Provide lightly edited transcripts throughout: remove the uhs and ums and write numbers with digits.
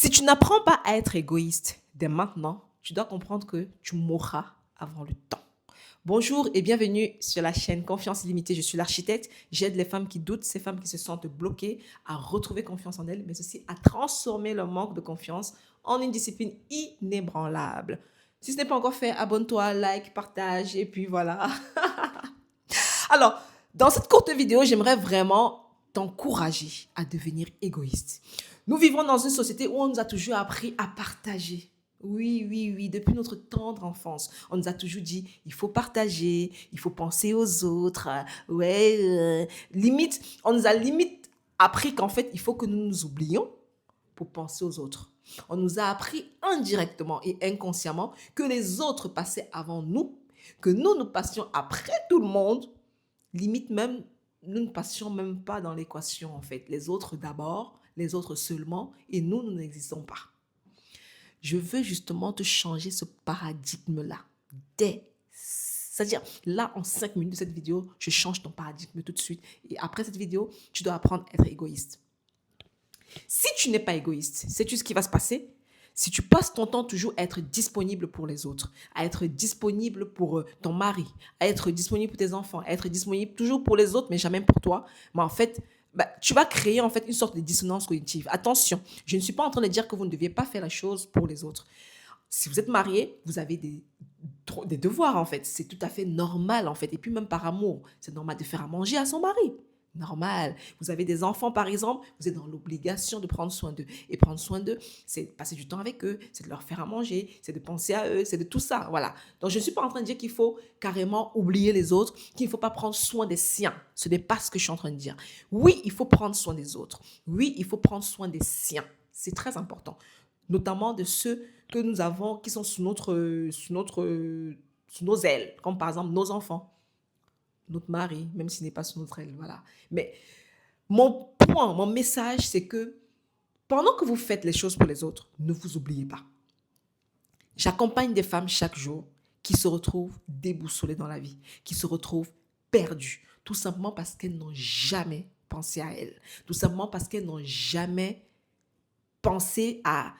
Si tu n'apprends pas à être égoïste dès maintenant, tu dois comprendre que tu mourras avant le temps. Bonjour et bienvenue sur la chaîne Confiance illimitée. Je suis l'architecte. J'aide les femmes qui doutent, ces femmes qui se sentent bloquées à retrouver confiance en elles, mais aussi à transformer leur manque de confiance en une discipline inébranlable. Si ce n'est pas encore fait, abonne-toi, like, partage et puis voilà. Alors, dans cette courte vidéo, j'aimerais vraiment t'encourager à devenir égoïste. Nous vivons dans une société où on nous a toujours appris à partager. Oui, oui, oui, depuis notre tendre enfance, on nous a toujours dit, il faut partager, il faut penser aux autres. Ouais, limite, on nous a limite appris qu'en fait, il faut que nous nous oublions pour penser aux autres. On nous a appris indirectement et inconsciemment que les autres passaient avant nous, que nous passions après tout le monde. Limite même, nous ne passions même pas dans l'équation en fait. Les autres d'abord, les autres seulement, et nous n'existons pas. Je veux justement te changer ce paradigme-là. C'est-à-dire, là, en 5 minutes de cette vidéo, je change ton paradigme tout de suite. Et après cette vidéo, tu dois apprendre à être égoïste. Si tu n'es pas égoïste, sais-tu ce qui va se passer? Si tu passes ton temps toujours à être disponible pour les autres, à être disponible pour ton mari, à être disponible pour tes enfants, à être disponible toujours pour les autres, mais jamais pour toi, mais en fait, tu vas créer en fait une sorte de dissonance cognitive. Attention, je ne suis pas en train de dire que vous ne deviez pas faire la chose pour les autres. Si vous êtes marié, vous avez des devoirs en fait. C'est tout à fait normal en fait. Et puis même par amour, c'est normal de faire à manger à son mari. Normal. Vous avez des enfants, par exemple, vous êtes dans l'obligation de prendre soin d'eux. Et prendre soin d'eux, c'est passer du temps avec eux, c'est de leur faire à manger, c'est de penser à eux, c'est de tout ça. Voilà. Donc, je ne suis pas en train de dire qu'il faut carrément oublier les autres, qu'il ne faut pas prendre soin des siens. Ce n'est pas ce que je suis en train de dire. Oui, il faut prendre soin des autres. Oui, il faut prendre soin des siens. C'est très important. Notamment de ceux que nous avons, qui sont sous nos ailes, comme par exemple nos enfants, notre mari, même s'il n'est pas sous notre aile, voilà. Mais mon point, mon message, c'est que pendant que vous faites les choses pour les autres, ne vous oubliez pas. J'accompagne des femmes chaque jour qui se retrouvent déboussolées dans la vie, qui se retrouvent perdues, tout simplement parce qu'elles n'ont jamais pensé à elles, tout simplement parce qu'elles n'ont jamais pensé à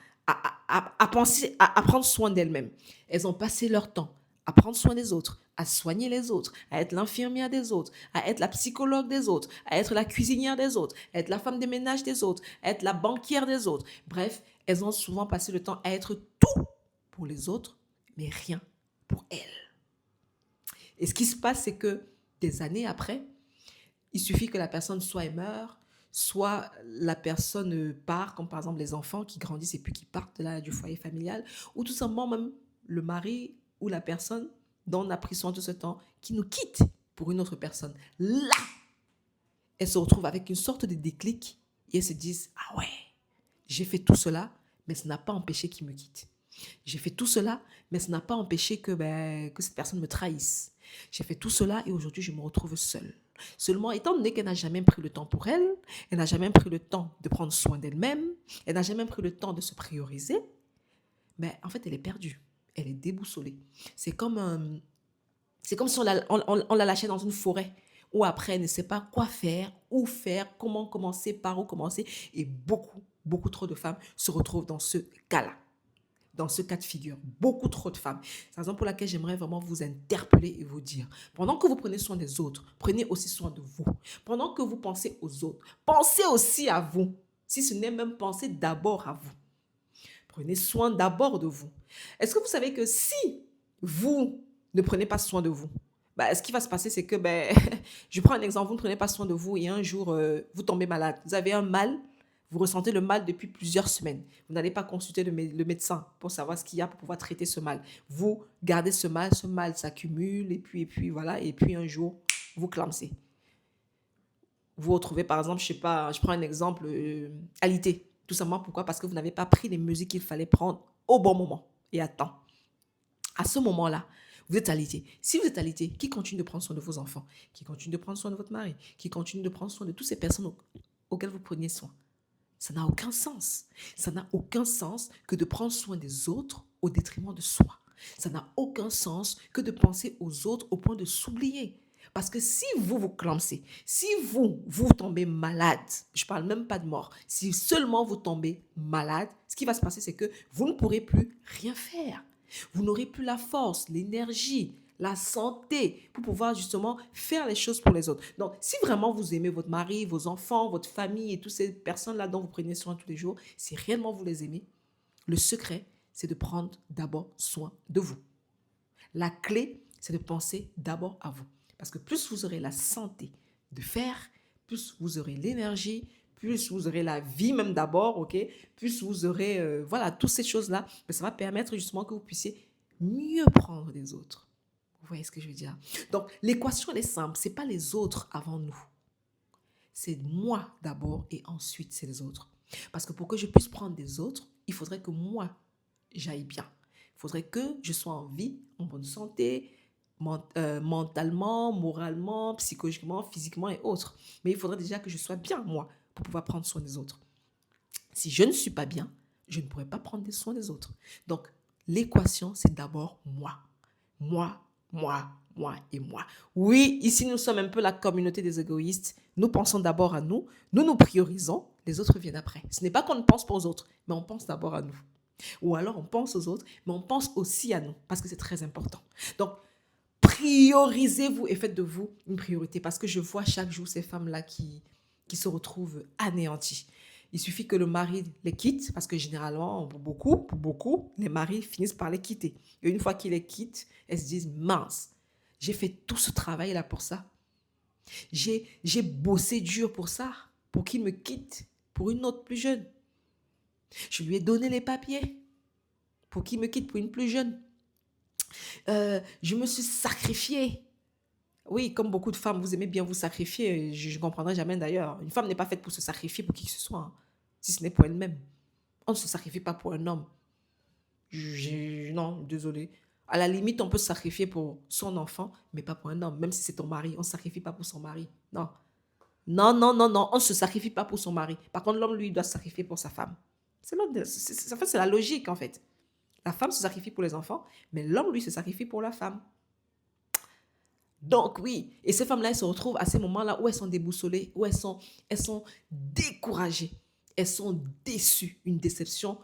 prendre soin d'elles-mêmes. Elles ont passé leur temps à prendre soin des autres, à soigner les autres, à être l'infirmière des autres, à être la psychologue des autres, à être la cuisinière des autres, à être la femme de ménage des autres, à être la banquière des autres. Bref, elles ont souvent passé le temps à être tout pour les autres, mais rien pour elles. Et ce qui se passe, c'est que des années après, il suffit que la personne soit et meure, soit la personne part, comme par exemple les enfants qui grandissent et puis qui partent du foyer familial, ou tout simplement même le mari ou la personne dont on a pris soin tout ce temps qui nous quitte pour une autre personne. Là, elles se retrouvent avec une sorte de déclic et elles se disent « Ah ouais, j'ai fait tout cela, mais ça n'a pas empêché qu'il me quitte. J'ai fait tout cela, mais ça n'a pas empêché que cette personne me trahisse. J'ai fait tout cela et aujourd'hui, je me retrouve seule. » Seulement, étant donné qu'elle n'a jamais pris le temps pour elle, elle n'a jamais pris le temps de prendre soin d'elle-même, elle n'a jamais pris le temps de se prioriser, mais en fait, elle est perdue. Elle est déboussolée. C'est comme si on la lâchait dans une forêt où après, elle ne sait pas quoi faire, où faire, comment commencer, par où commencer. Et beaucoup, beaucoup trop de femmes se retrouvent dans ce cas-là, dans ce cas de figure. Beaucoup trop de femmes. C'est la raison pour laquelle j'aimerais vraiment vous interpeller et vous dire, pendant que vous prenez soin des autres, prenez aussi soin de vous. Pendant que vous pensez aux autres, pensez aussi à vous. Si ce n'est même penser d'abord à vous. Prenez soin d'abord de vous. Est-ce que vous savez que si vous ne prenez pas soin de vous, ce qui va se passer, c'est que, je prends un exemple, vous ne prenez pas soin de vous et un jour, vous tombez malade. Vous avez un mal, vous ressentez le mal depuis plusieurs semaines. Vous n'allez pas consulter le médecin pour savoir ce qu'il y a pour pouvoir traiter ce mal. Vous gardez ce mal s'accumule et puis voilà, et puis un jour, vous clamsez. Vous retrouvez par exemple, je sais pas, je prends un exemple, alité. Tout simplement pourquoi? Parce que vous n'avez pas pris les mesures qu'il fallait prendre au bon moment et à temps. À ce moment-là, vous êtes alité. Si vous êtes alité, qui continue de prendre soin de vos enfants? Qui continue de prendre soin de votre mari? Qui continue de prendre soin de toutes ces personnes auxquelles vous preniez soin? Ça n'a aucun sens. Ça n'a aucun sens que de prendre soin des autres au détriment de soi. Ça n'a aucun sens que de penser aux autres au point de s'oublier. Parce que si vous vous clamsez, si vous tombez malade, je ne parle même pas de mort, si seulement vous tombez malade, ce qui va se passer, c'est que vous ne pourrez plus rien faire. Vous n'aurez plus la force, l'énergie, la santé pour pouvoir justement faire les choses pour les autres. Donc, si vraiment vous aimez votre mari, vos enfants, votre famille et toutes ces personnes-là dont vous prenez soin tous les jours, si réellement vous les aimez, le secret, c'est de prendre d'abord soin de vous. La clé, c'est de penser d'abord à vous. Parce que plus vous aurez la santé de faire, plus vous aurez l'énergie, plus vous aurez la vie même d'abord, ok? Plus vous aurez, voilà, toutes ces choses-là, mais ça va permettre justement que vous puissiez mieux prendre des autres. Vous voyez ce que je veux dire? Donc, l'équation, elle est simple. Ce n'est pas les autres avant nous. C'est moi d'abord et ensuite c'est les autres. Parce que pour que je puisse prendre des autres, il faudrait que moi, j'aille bien. Il faudrait que je sois en vie, en bonne santé, mentalement, moralement, psychologiquement, physiquement et autres. Mais il faudrait déjà que je sois bien, moi, pour pouvoir prendre soin des autres. Si je ne suis pas bien, je ne pourrai pas prendre soin des autres. Donc, l'équation, c'est d'abord moi. Moi, moi et moi. Oui, ici, nous sommes un peu la communauté des égoïstes. Nous pensons d'abord à nous, nous priorisons, les autres viennent après. Ce n'est pas qu'on ne pense pas aux autres, mais on pense d'abord à nous. Ou alors, on pense aux autres, mais on pense aussi à nous, parce que c'est très important. Donc, priorisez-vous et faites de vous une priorité, parce que je vois chaque jour ces femmes-là qui se retrouvent anéanties. Il suffit que le mari les quitte, parce que généralement, pour beaucoup, les maris finissent par les quitter. Et une fois qu'ils les quittent, elles se disent, mince, j'ai fait tout ce travail-là pour ça. J'ai bossé dur pour ça, pour qu'il me quitte, pour une autre plus jeune. Je lui ai donné les papiers pour qu'il me quitte pour une plus jeune. Je me suis sacrifiée. Oui, comme beaucoup de femmes, vous aimez bien vous sacrifier. Je ne comprendrai jamais d'ailleurs. Une femme n'est pas faite pour se sacrifier pour qui que ce soit, hein, si ce n'est pour elle-même. On ne se sacrifie pas pour un homme. Non, désolé. À la limite, on peut se sacrifier pour son enfant, mais pas pour un homme. Même si c'est ton mari, on ne se sacrifie pas pour son mari. Non. Non, non, non, non. On ne se sacrifie pas pour son mari. Par contre, l'homme, lui, doit se sacrifier pour sa femme. En fait, c'est la logique, en fait. La femme se sacrifie pour les enfants, mais l'homme, lui, se sacrifie pour la femme. Donc, oui. Et ces femmes-là, elles se retrouvent à ces moments-là où elles sont déboussolées, où elles sont découragées. Elles sont déçues. Une déception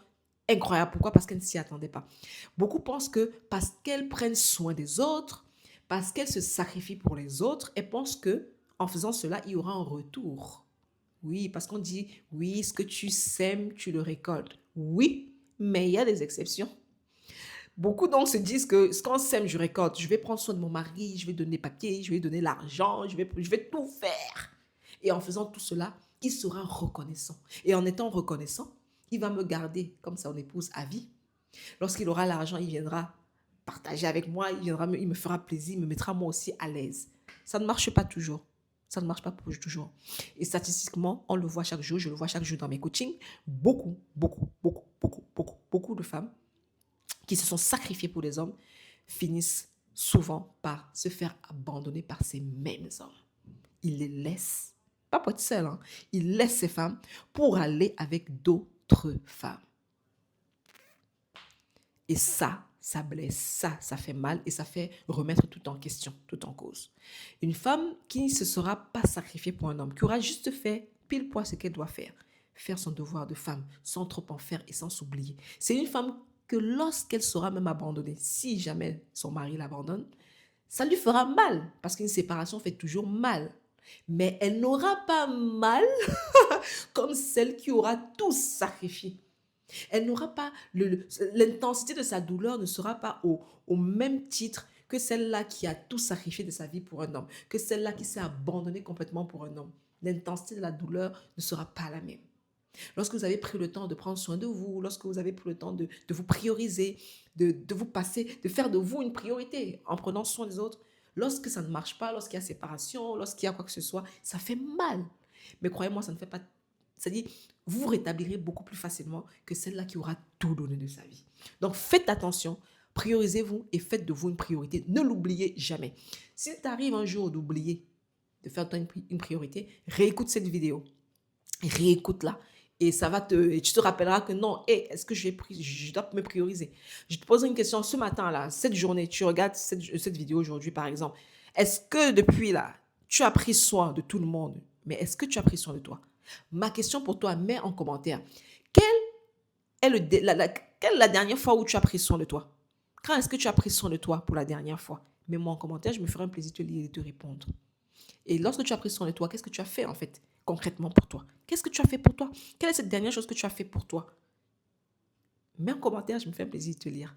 incroyable. Pourquoi? Parce qu'elles ne s'y attendaient pas. Beaucoup pensent que parce qu'elles prennent soin des autres, parce qu'elles se sacrifient pour les autres, elles pensent que en faisant cela, il y aura un retour. Oui, parce qu'on dit, oui, ce que tu sèmes, tu le récoltes. Oui, mais il y a des exceptions. Beaucoup donc se disent que ce qu'on sème, je récolte. Je vais prendre soin de mon mari, je vais donner papier, je vais donner l'argent, je vais tout faire. Et en faisant tout cela, il sera reconnaissant. Et en étant reconnaissant, il va me garder comme son épouse à vie. Lorsqu'il aura l'argent, il viendra partager avec moi, il me fera plaisir, il me mettra moi aussi à l'aise. Ça ne marche pas toujours. Ça ne marche pas toujours. Et statistiquement, on le voit chaque jour, je le vois chaque jour dans mes coachings, beaucoup de femmes qui se sont sacrifiées pour les hommes finissent souvent par se faire abandonner par ces mêmes hommes. Ils les laissent, pas pour être seuls, hein, ils laissent ces femmes pour aller avec d'autres femmes. Et ça blesse, ça fait mal et ça fait remettre tout en question, tout en cause. Une femme qui ne se sera pas sacrifiée pour un homme, qui aura juste fait pile poil ce qu'elle doit faire son devoir de femme, sans trop en faire et sans s'oublier. C'est une femme que lorsqu'elle sera même abandonnée, si jamais son mari l'abandonne, ça lui fera mal, parce qu'une séparation fait toujours mal. Mais elle n'aura pas mal comme celle qui aura tout sacrifié. Elle n'aura pas, l'intensité de sa douleur ne sera pas au même titre que celle-là qui a tout sacrifié de sa vie pour un homme, que celle-là qui s'est abandonnée complètement pour un homme. L'intensité de la douleur ne sera pas la même. Lorsque vous avez pris le temps de prendre soin de vous, lorsque vous avez pris le temps de vous prioriser, de vous passer, de faire de vous une priorité en prenant soin des autres, lorsque ça ne marche pas, lorsqu'il y a séparation, lorsqu'il y a quoi que ce soit, ça fait mal. Mais croyez-moi, ça ne fait pas... C'est-à-dire, vous vous rétablirez beaucoup plus facilement que celle-là qui aura tout donné de sa vie. Donc, faites attention, priorisez-vous et faites de vous une priorité. Ne l'oubliez jamais. Si tu arrives un jour d'oublier de faire une priorité, réécoute cette vidéo. Réécoute-la. Et tu te rappelleras que non, est-ce que je dois me prioriser? Je te pose une question ce matin-là, cette journée, tu regardes cette vidéo aujourd'hui par exemple. Est-ce que depuis là, tu as pris soin de tout le monde, mais est-ce que tu as pris soin de toi? Ma question pour toi, mets en commentaire. Quelle est quelle est la dernière fois où tu as pris soin de toi? Quand est-ce que tu as pris soin de toi pour la dernière fois? Mets-moi en commentaire, je me ferai un plaisir de te lire et de te répondre. Et lorsque tu as pris soin de toi, qu'est-ce que tu as fait en fait concrètement pour toi? Qu'est-ce que tu as fait pour toi? Quelle est cette dernière chose que tu as fait pour toi? Mets en commentaire, je me fais un plaisir de te lire.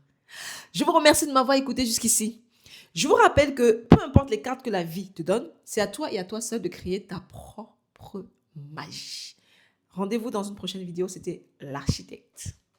Je vous remercie de m'avoir écouté jusqu'ici. Je vous rappelle que peu importe les cartes que la vie te donne, c'est à toi et à toi seul de créer ta propre magie. Rendez-vous dans une prochaine vidéo, c'était l'architecte.